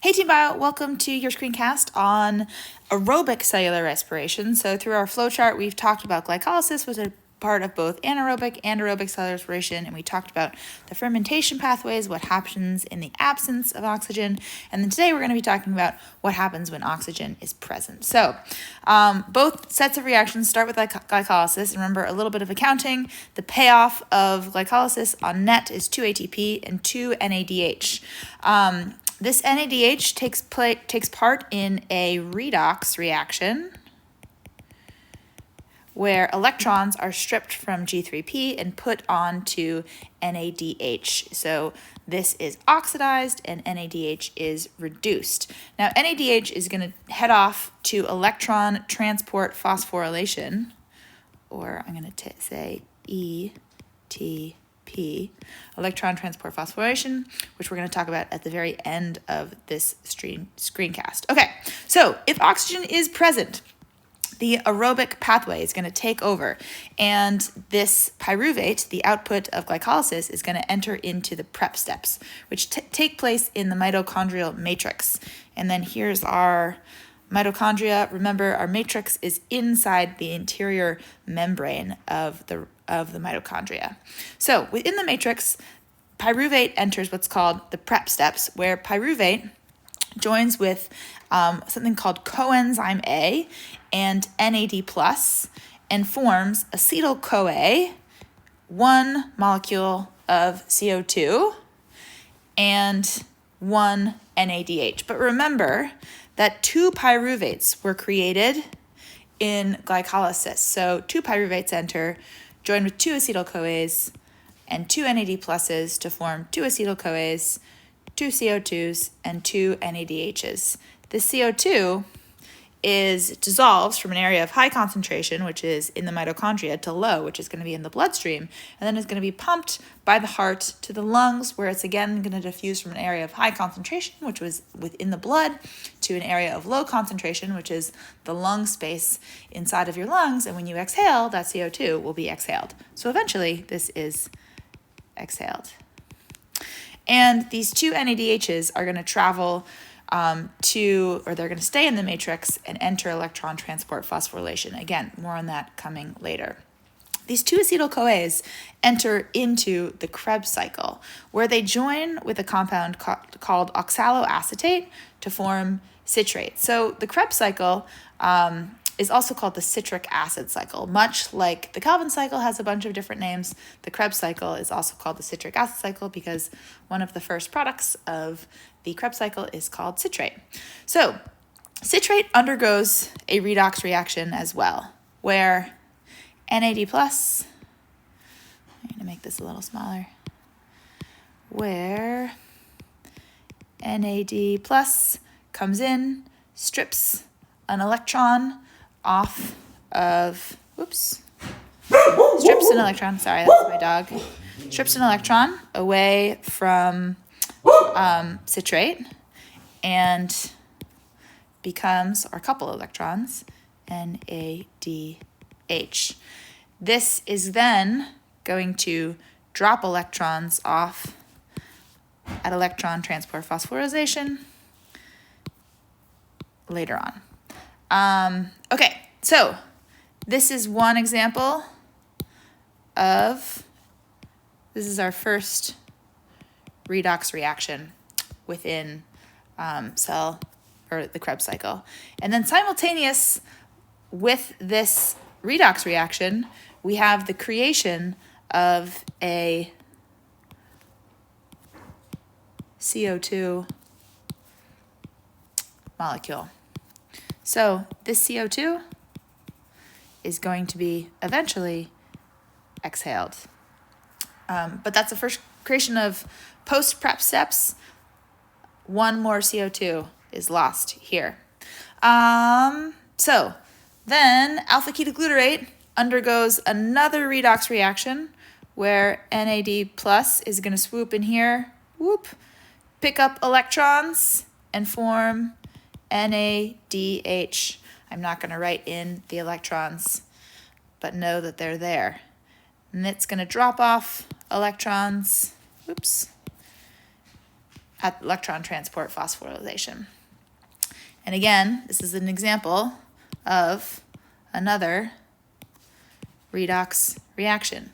Hey Team Bio, welcome to your screencast on aerobic cellular respiration. So through our flowchart, we've talked about glycolysis, which is a part of both anaerobic and aerobic cellular respiration, and we talked about the fermentation pathways, what happens in the absence of oxygen, and then today we're going to be talking about what happens when oxygen is present. So both sets of reactions start with glycolysis, and remember a little bit of accounting. The payoff of glycolysis on net is 2 ATP and 2 NADH. This NADH takes part in a redox reaction where electrons are stripped from G3P and put onto NADH. So this is oxidized and NADH is reduced. Now NADH is going to head off to electron transport phosphorylation, or I'm going to say ETP. Electron transport phosphorylation, which we're going to talk about at the very end of this screencast. Okay, so if oxygen is present, the aerobic pathway is going to take over, and this pyruvate, the output of glycolysis, is going to enter into the prep steps, which take place in the mitochondrial matrix. And then here's our mitochondria. Remember, our matrix is inside the interior membrane of the mitochondria. So within the matrix, pyruvate enters what's called the prep steps, where pyruvate joins with something called coenzyme A and NAD+, and forms acetyl-CoA, one molecule of CO2, and one NADH. But remember that two pyruvates were created in glycolysis. So two pyruvates enter, join with two acetyl-CoAs and two NAD pluses to form two acetyl-CoAs, two CO2s, and two NADHs. The CO2 dissolves from an area of high concentration, which is in the mitochondria, to low, which is going to be in the bloodstream, and then it's going to be pumped by the heart to the lungs, where it's again going to diffuse from an area of high concentration, which was within the blood, to an area of low concentration, which is the lung space inside of your lungs, and when you exhale, that CO2 will be exhaled. So eventually, this is exhaled. And these two NADHs are going to travel they're going to stay in the matrix and enter electron transport phosphorylation. Again, more on that coming later. These two acetyl-CoAs enter into the Krebs cycle, where they join with a compound called oxaloacetate to form citrate. So the Krebs cycle is also called the citric acid cycle. Much like the Calvin cycle has a bunch of different names, the Krebs cycle is also called the citric acid cycle because one of the first products of the Krebs cycle is called citrate. So citrate undergoes a redox reaction as well, where NAD+, I'm going to make this a little smaller, where NAD+ comes in, strips an electron off of, strips an electron, sorry, that's my dog, strips an electron away from citrate and becomes, or a couple electrons, NADH. This is then going to drop electrons off at electron transport phosphorylation later on. Okay, so this is one example of, this is our first redox reaction within the Krebs cycle. And then simultaneous with this redox reaction, we have the creation of a CO2 molecule. So this CO2 is going to be eventually exhaled. But that's the first creation of post-prep steps. One more CO2 is lost here. So then alpha-ketoglutarate undergoes another redox reaction where NAD+ is going to swoop in here, pick up electrons and form NADH. I'm not going to write in the electrons, but know that they're there. And it's going to drop off electrons, at electron transport phosphorylation. And again, this is an example of another redox reaction.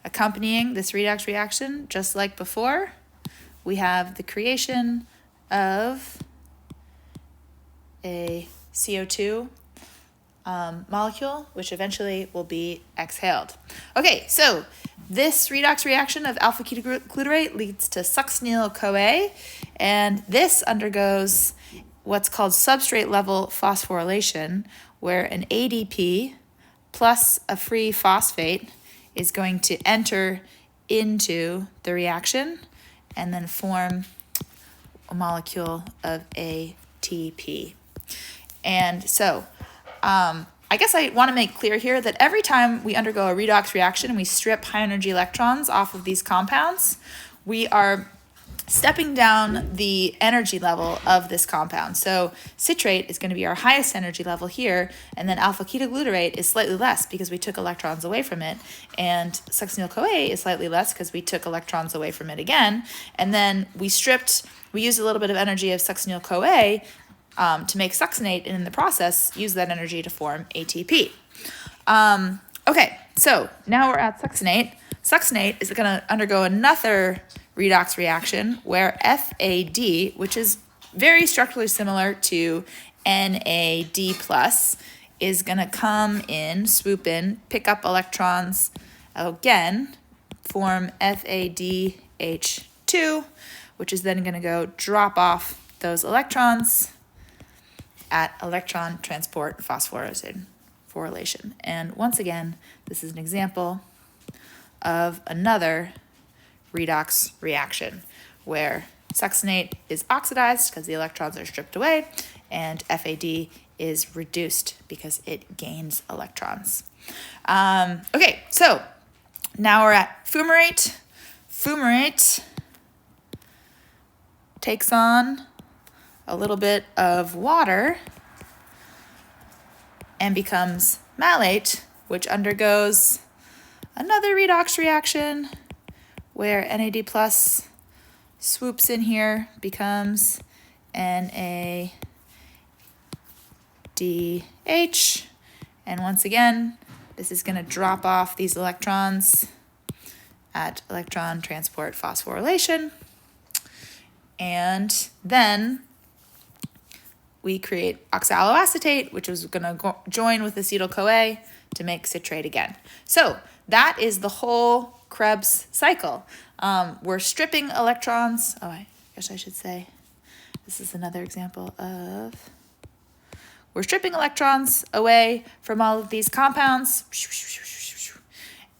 Accompanying this redox reaction, just like before, we have the creation of a CO2 molecule, which eventually will be exhaled. Okay, so this redox reaction of alpha-ketoglutarate leads to succinyl-CoA, and this undergoes what's called substrate level phosphorylation, where an ADP plus a free phosphate is going to enter into the reaction and then form a molecule of ATP. And so I guess I want to make clear here that every time we undergo a redox reaction and we strip high energy electrons off of these compounds, we are stepping down the energy level of this compound. So citrate is going to be our highest energy level here, and then alpha-ketoglutarate is slightly less because we took electrons away from it, and succinyl-CoA is slightly less because we took electrons away from it again, and then we used a little bit of energy of succinyl-CoA to make succinate, and in the process, use that energy to form ATP. Okay, so now we're at succinate. Succinate is going to undergo another redox reaction where FAD, which is very structurally similar to NAD+, is going to come in, swoop in, pick up electrons, again, form FADH2, which is then going to go drop off those electrons at electron transport phosphorylation. And once again, this is an example of another redox reaction where succinate is oxidized because the electrons are stripped away, and FAD is reduced because it gains electrons. Okay, so now we're at fumarate. Fumarate takes on a little bit of water and becomes malate, which undergoes another redox reaction where NAD+ swoops in here, becomes NADH, and once again, this is going to drop off these electrons at electron transport phosphorylation, and then we create oxaloacetate, which is going to join with acetyl-CoA to make citrate again. So that is the whole Krebs cycle. We're stripping electrons. Oh, I guess I should say this is another example of we're stripping electrons away from all of these compounds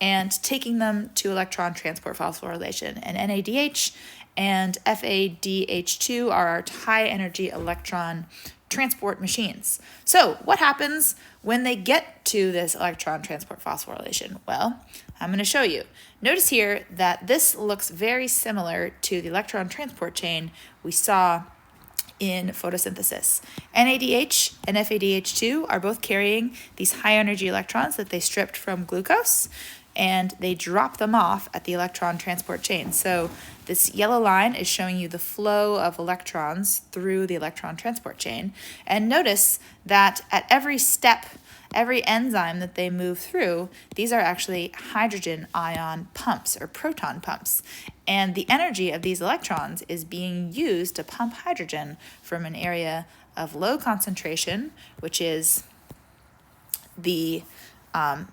and taking them to electron transport phosphorylation. And NADH and FADH2 are our high energy electron transport machines. So what happens when they get to this electron transport phosphorylation? Well, I'm going to show you. Notice here that this looks very similar to the electron transport chain we saw in photosynthesis. NADH and FADH2 are both carrying these high energy electrons that they stripped from glucose, and they drop them off at the electron transport chain. So this yellow line is showing you the flow of electrons through the electron transport chain. And notice that at every step, every enzyme that they move through, these are actually hydrogen ion pumps or proton pumps. And the energy of these electrons is being used to pump hydrogen from an area of low concentration, which is the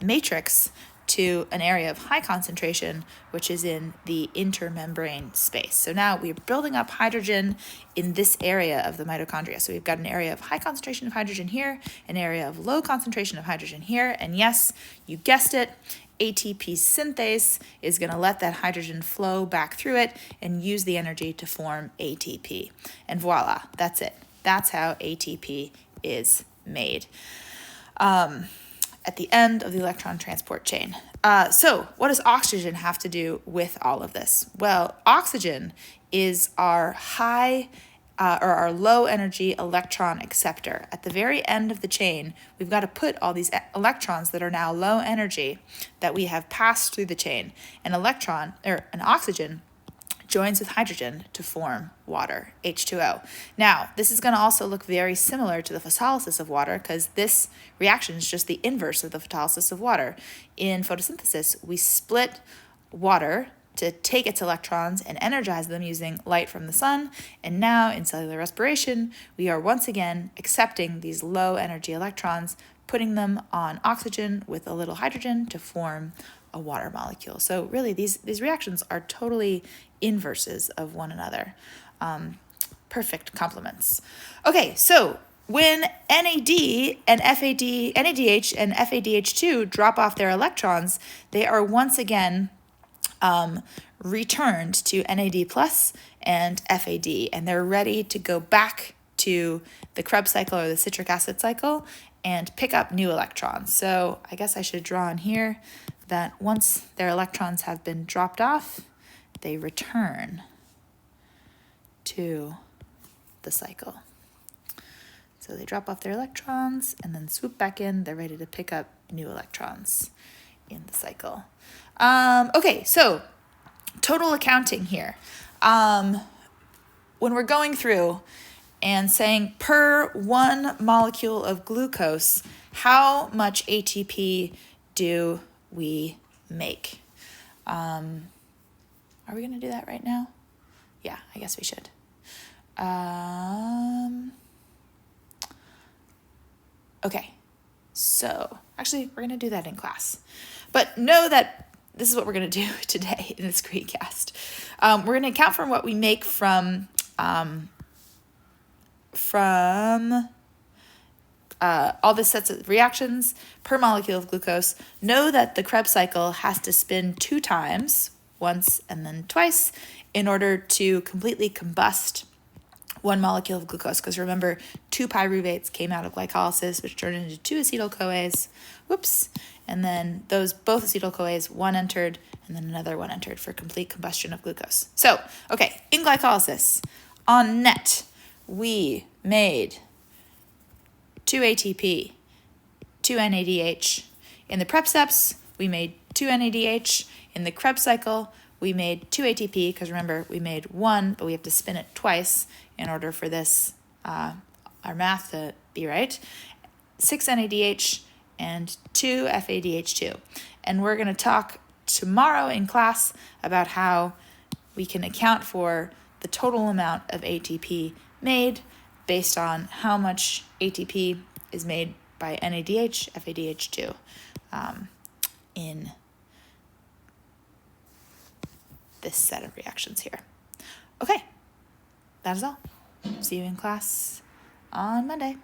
matrix, to an area of high concentration, which is in the intermembrane space. So now we're building up hydrogen in this area of the mitochondria. So we've got an area of high concentration of hydrogen here, an area of low concentration of hydrogen here, and yes, you guessed it, ATP synthase is going to let that hydrogen flow back through it and use the energy to form ATP. And voila, that's it. That's how ATP is made. At the end of the electron transport chain. So what does oxygen have to do with all of this? Well, oxygen is our our low energy electron acceptor. At the very end of the chain, we've got to put all these electrons that are now low energy that we have passed through the chain. An oxygen joins with hydrogen to form water, H2O. Now, this is going to also look very similar to the photolysis of water because this reaction is just the inverse of the photolysis of water. In photosynthesis, we split water to take its electrons and energize them using light from the sun. And now in cellular respiration, we are once again accepting these low energy electrons, putting them on oxygen with a little hydrogen to form a water molecule. So really these reactions are totally inverses of one another. Perfect complements. Okay, so when NAD and NADH and FADH2 drop off their electrons, they are once again returned to NAD plus and FAD, and they're ready to go back to the Krebs cycle or the citric acid cycle and pick up new electrons. So I guess I should draw on here that once their electrons have been dropped off, they return to the cycle. So they drop off their electrons and then swoop back in. They're ready to pick up new electrons in the cycle. Okay, so total accounting here. When we're going through and saying per 1 molecule of glucose, how much ATP do we make? Are we going to do that right now? Yeah, I guess we should. Okay, so actually we're going to do that in class. But know that this is what we're going to do today in this screencast. We're going to account for what we make from all the sets of reactions per molecule of glucose. Know that the Krebs cycle has to spin 2 times, once and then twice, in order to completely combust 1 molecule of glucose. Because remember, 2 pyruvates came out of glycolysis, which turned into 2 acetyl-CoAs. Whoops. And then those both acetyl-CoAs, 1 entered, and then another 1 entered for complete combustion of glucose. So, okay, in glycolysis, on net, we made 2 ATP, 2 NADH. In the Prep steps, we made 2 NADH. In the Krebs cycle, we made 2 ATP, because remember, we made 1, but we have to spin it twice in order for this, our math to be right. 6 NADH and 2 FADH2. And we're going to talk tomorrow in class about how we can account for the total amount of ATP made based on how much ATP is made by NADH, FADH2 in this set of reactions here. Okay, that is all. See you in class on Monday.